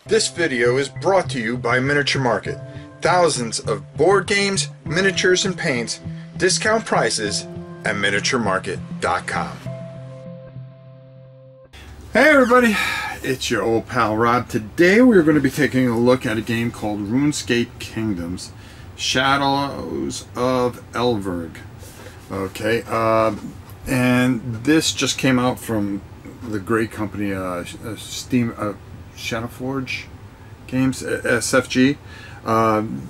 This video is brought to you by Miniature Market. Thousands of board games, miniatures, and paints, discount prices at miniaturemarket.com. Hey everybody, it's your old pal Rob. Today we're going to be taking a look at a game called Runescape Kingdoms, Shadows of Elverg. Okay, and this just came out from the great company Shadowforge Games, SFG.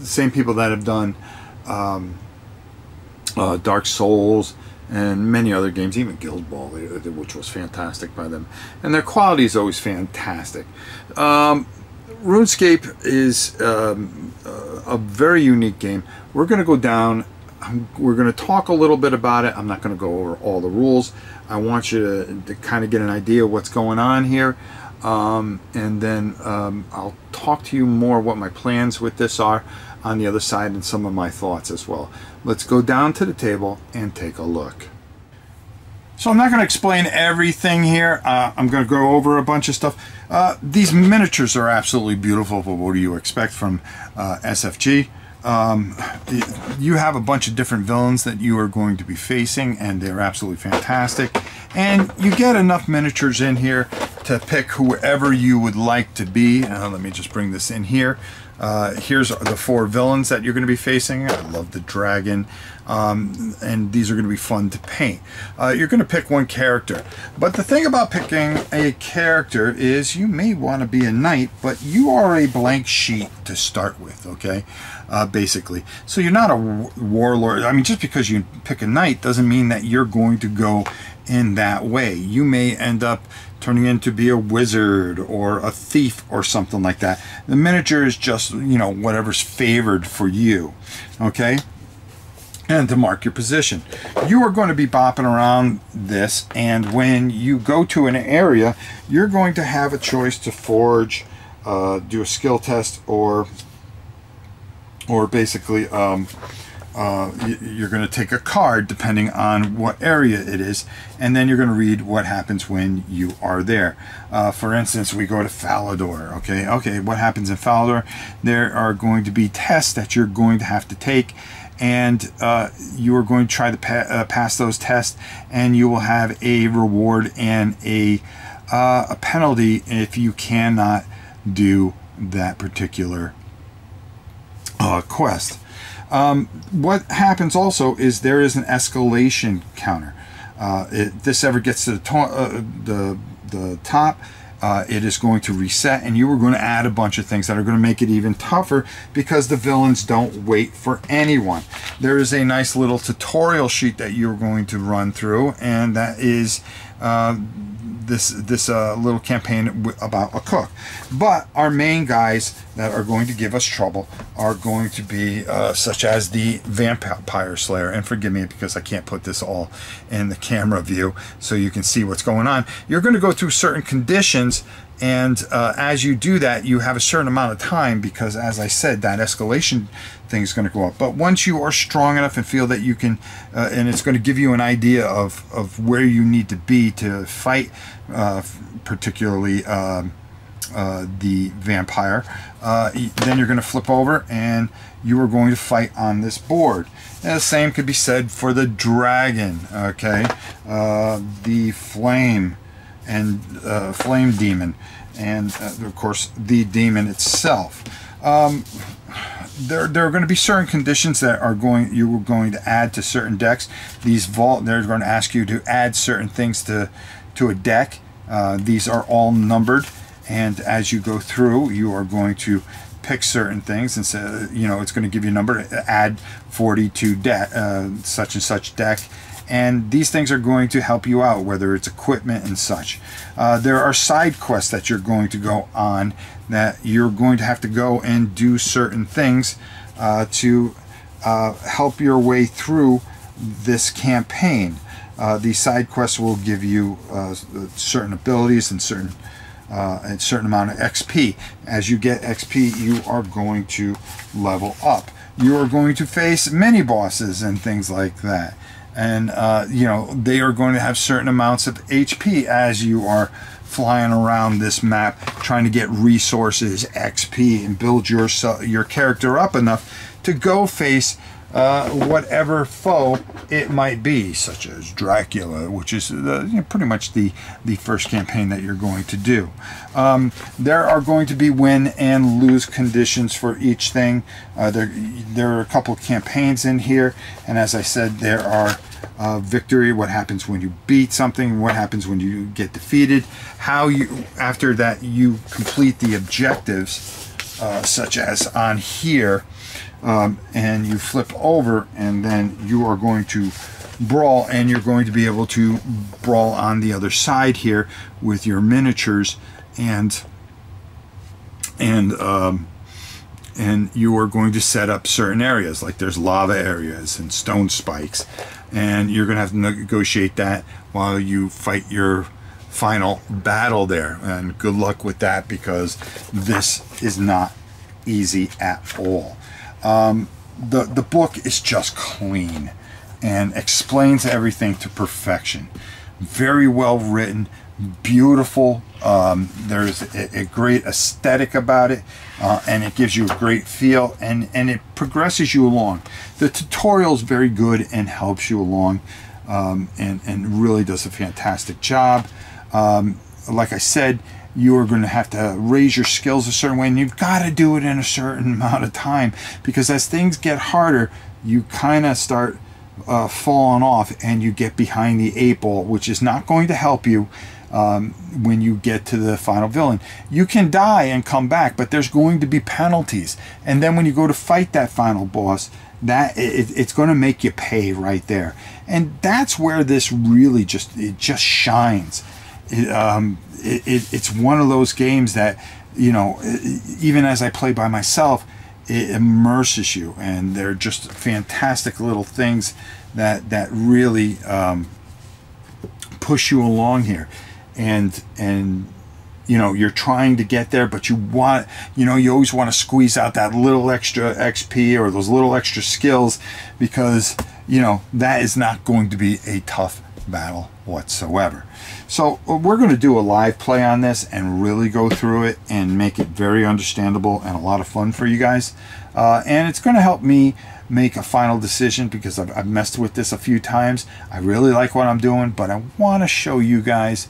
Same people that have done Dark Souls and many other games, even Guild Ball, which was fantastic by them. And their quality is always fantastic. RuneScape is a very unique game. We're going to go down, we're going to talk a little bit about it. I'm not going to go over all the rules. I want you to kind of get an idea of what's going on here. And then I'll talk to you more what my plans with this are on the other side and some of my thoughts as well. Let's go down to the table and take a look. So I'm not going to explain everything here. I'm going to go over a bunch of stuff. These miniatures are absolutely beautiful, but what do you expect from SFG? You have a bunch of different villains that you are going to be facing, and they're absolutely fantastic. And you get enough miniatures in here to pick whoever you would like to be. Let me just bring this in here. Here's the 4 villains that you're going to be facing. I love the dragon, and these are going to be fun to paint. You're going to pick one character, but the thing about picking a character is you may want to be a knight, but you are a blank sheet to start with, okay? Basically, so you're not a warlord. I mean, just because you pick a knight doesn't mean that you're going to go in that way. You may end up turning into be a wizard or a thief or something like that. The miniature is just, you know, whatever's favored for you, okay? And to mark your position, you are going to be bopping around this, and when you go to an area, you're going to have a choice to forge, do a skill test, or basically you're going to take a card depending on what area it is, and then you're going to read what happens when you are there. For instance, we go to Falador. Okay, what happens in Falador? There are going to be tests that you're going to have to take, and you are going to try to pass those tests, and you will have a reward and a penalty if you cannot do that particular quest. What happens also is there is an escalation counter. If this ever gets to the top, it is going to reset, and you are going to add a bunch of things that are going to make it even tougher, because the villains don't wait for anyone. There is a nice little tutorial sheet that you're going to run through, and that is this little campaign about a cook. But our main guys that are going to give us trouble are going to be such as the Vampire Slayer. And forgive me because I can't put this all in the camera view so you can see what's going on. You're going to go through certain conditions, and as you do that, you have a certain amount of time, because as I said, that escalation thing is going to go up. But once you are strong enough and feel that you can, and it's going to give you an idea of where you need to be to fight, particularly the vampire, then you're going to flip over and you are going to fight on this board. And the same could be said for the dragon, okay? The flame and flame demon, and of course the demon itself. There are going to be certain conditions that you are going to add to certain decks. They're going to ask you to add certain things to a deck. These are all numbered, and as you go through, you are going to pick certain things, and say, you know, it's going to give you a number to add 40 to such and such deck. And these things are going to help you out, whether it's equipment and such. There are side quests that you're going to go on, that you're going to have to go and do certain things to help your way through this campaign. These side quests will give you certain abilities and a certain amount of XP. As you get XP, you are going to level up. You are going to face mini bosses and things like that. And you know, they are going to have certain amounts of HP as you are flying around this map trying to get resources, XP, and build your character up enough to go face whatever foe it might be, such as Dracula, which is pretty much the first campaign that you're going to do. There are going to be win and lose conditions for each thing. There are a couple of campaigns in here, and as I said, there are victory, what happens when you beat something, what happens when you get defeated, how you, after that, you complete the objectives, such as on here. And you flip over, and then you are going to brawl, and you're going to be able to brawl on the other side here with your miniatures, and you are going to set up certain areas, like there's lava areas and stone spikes, and you're going to have to negotiate that while you fight your final battle there. And good luck with that, because this is not easy at all. The book is just clean and explains everything to perfection. Very well written, beautiful. There's a great aesthetic about it, and it gives you a great feel, and it progresses you along. The tutorial is very good and helps you along, and really does a fantastic job. Like I said, you are going to have to raise your skills a certain way, and you've got to do it in a certain amount of time, because as things get harder, you kind of start falling off, and you get behind the 8 ball, which is not going to help you when you get to the final villain. You can die and come back, but there's going to be penalties, and then when you go to fight that final boss, it's going to make you pay right there. And that's where this really just shines. It's one of those games that, you know, even as I play by myself, it immerses you, and they're just fantastic little things that really push you along here, and you know, you're trying to get there, but you want, you know, you always want to squeeze out that little extra XP or those little extra skills, because, you know, that is not going to be a tough battle whatsoever. So we're going to do a live play on this and really go through it and make it very understandable and a lot of fun for you guys, and it's going to help me make a final decision, because I've messed with this a few times. I really like what I'm doing, but I want to show you guys.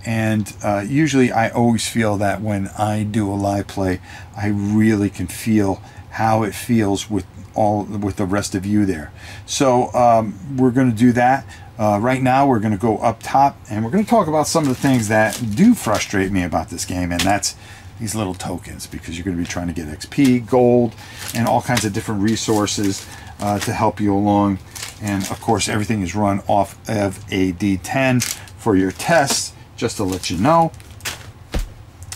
And usually I always feel that when I do a live play, I really can feel how it feels with the rest of you there. So we're going to do that. Right now we're going to go up top, and we're going to talk about some of the things that do frustrate me about this game, and that's these little tokens, because you're going to be trying to get XP, gold, and all kinds of different resources to help you along. And of course everything is run off of a D10 for your tests, just to let you know.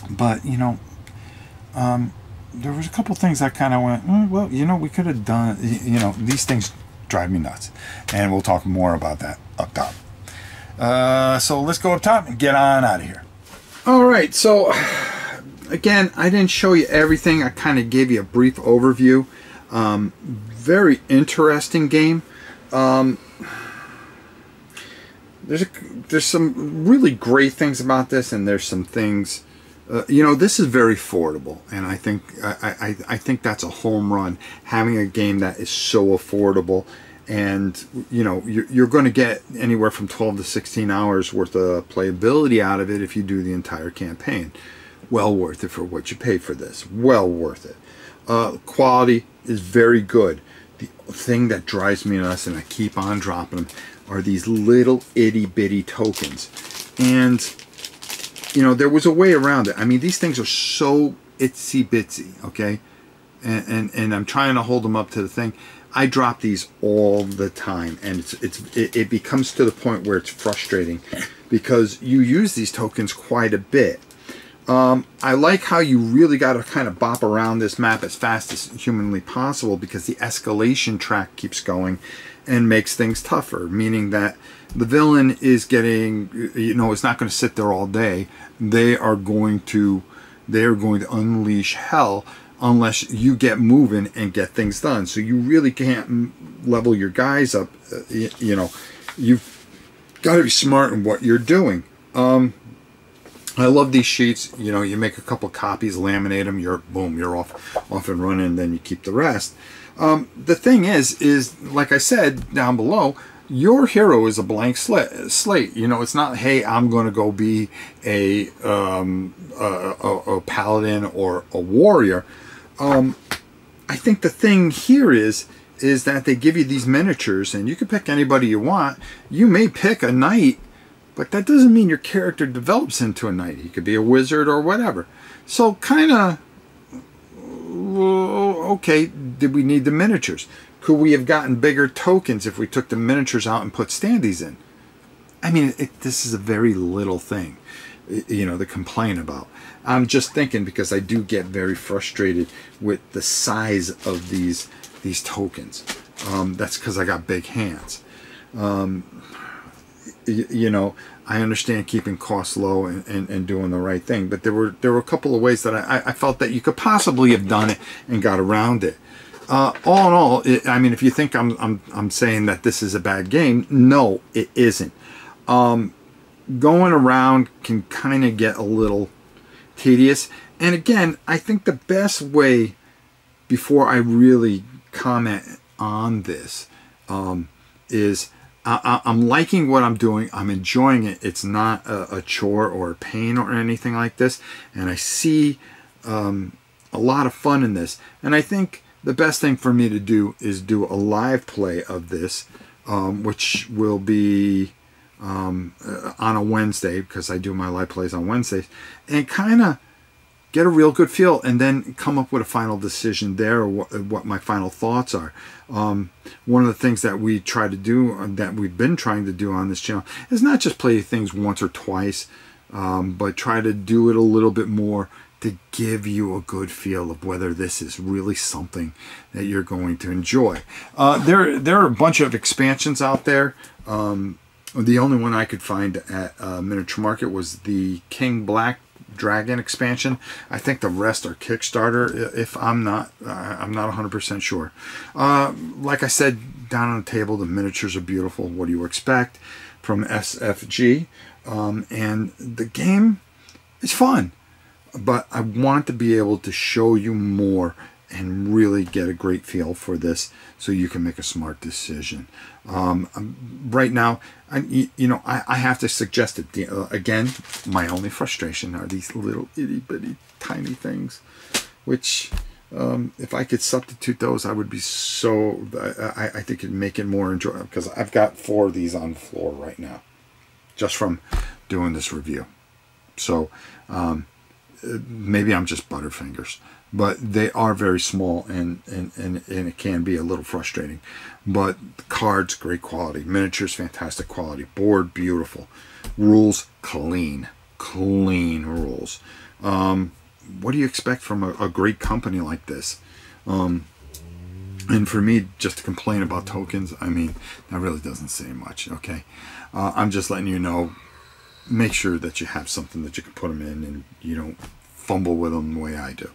But you know, there was a couple things I kind of went, well, you know, we could have done, you know, these things drive me nuts, and we'll talk more about that up top. So let's go up top and get on out of here. All right, so again, I didn't show you everything. I kind of gave you a brief overview. Very interesting game. There's some really great things about this, and there's some things, you know, this is very affordable, and I think I think that's a home run, having a game that is so affordable. And you know, you're going to get anywhere from 12 to 16 hours worth of playability out of it if you do the entire campaign. Well worth it for what you pay for this. Well worth it. Quality is very good. The thing that drives me nuts, and I keep on dropping them, are these little itty bitty tokens. And you know, there was a way around it. I mean, these things are so itsy bitsy, okay? And I'm trying to hold them up to the thing. I drop these all the time, and it becomes to the point where it's frustrating, because you use these tokens quite a bit. I like how you really got to kind of bop around this map as fast as humanly possible, because the escalation track keeps going and makes things tougher, meaning that the villain is getting, you know, it's not going to sit there all day. They are going to unleash hell unless you get moving and get things done. So you really can't level your guys up. You know, you've got to be smart in what you're doing. I love these sheets. You know, you make a couple copies, laminate them, you're off and running, then you keep the rest. The thing is like I said down below, your hero is a blank slate. You know, it's not, hey, I'm going to go be a paladin or a warrior. I think the thing here is that they give you these miniatures, and you can pick anybody you want. You may pick a knight, but that doesn't mean your character develops into a knight. He could be a wizard or whatever. So kind of, okay, did we need the miniatures? Could we have gotten bigger tokens if we took the miniatures out and put standees in? I mean, this is a very little thing, you know, to complain about. I'm just thinking, because I do get very frustrated with the size of these tokens. That's because I got big hands. You know, I understand keeping costs low and doing the right thing, but there were a couple of ways that I felt that you could possibly have done it and got around it. All in all, I mean, if you think I'm saying that this is a bad game, no, it isn't. Going around can kind of get a little tedious, and again, I think the best way, before I really comment on this, is I'm liking what I'm doing. I'm enjoying it. It's not a chore or a pain or anything like this, and I see a lot of fun in this. And I think the best thing for me to do is do a live play of this, which will be on a Wednesday, because I do my live plays on Wednesdays, and kind of get a real good feel, and then come up with a final decision there, or what my final thoughts are. One of the things that we try to do, that we've been trying to do on this channel, is not just play things once or twice, but try to do it a little bit more to give you a good feel of whether this is really something that you're going to enjoy. There are a bunch of expansions out there. The only one I could find at Miniature Market was the King Black Dragon expansion. I think the rest are Kickstarter, if I'm not 100% sure. Like I said, down on the table, the miniatures are beautiful. What do you expect from SFG? And the game is fun, but I want to be able to show you more and really get a great feel for this, so you can make a smart decision. Right now, I have to suggest it. Again, my only frustration are these little itty bitty tiny things, which if I could substitute those, I would be so, I think it'd make it more enjoyable, because I've got 4 of these on the floor right now, just from doing this review. So maybe I'm just butterfingers, but they are very small, and it can be a little frustrating. But cards, great quality. Miniatures, fantastic quality. Board, beautiful. Rules, clean rules. What do you expect from a great company like this? And for me, just to complain about tokens, I mean, that really doesn't say much, okay? I'm just letting you know, make sure that you have something that you can put them in, and you don't fumble with them the way I do.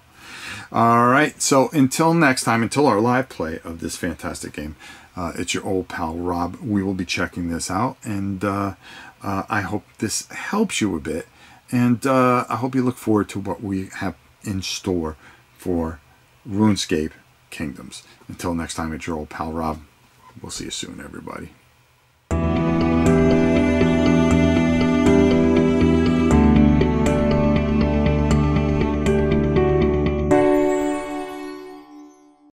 All right, so until next time, until our live play of this fantastic game, it's your old pal Rob. We will be checking this out, and I hope this helps you a bit, and I hope you look forward to what we have in store for RuneScape Kingdoms. Until next time, it's your old pal Rob. We'll see you soon, everybody.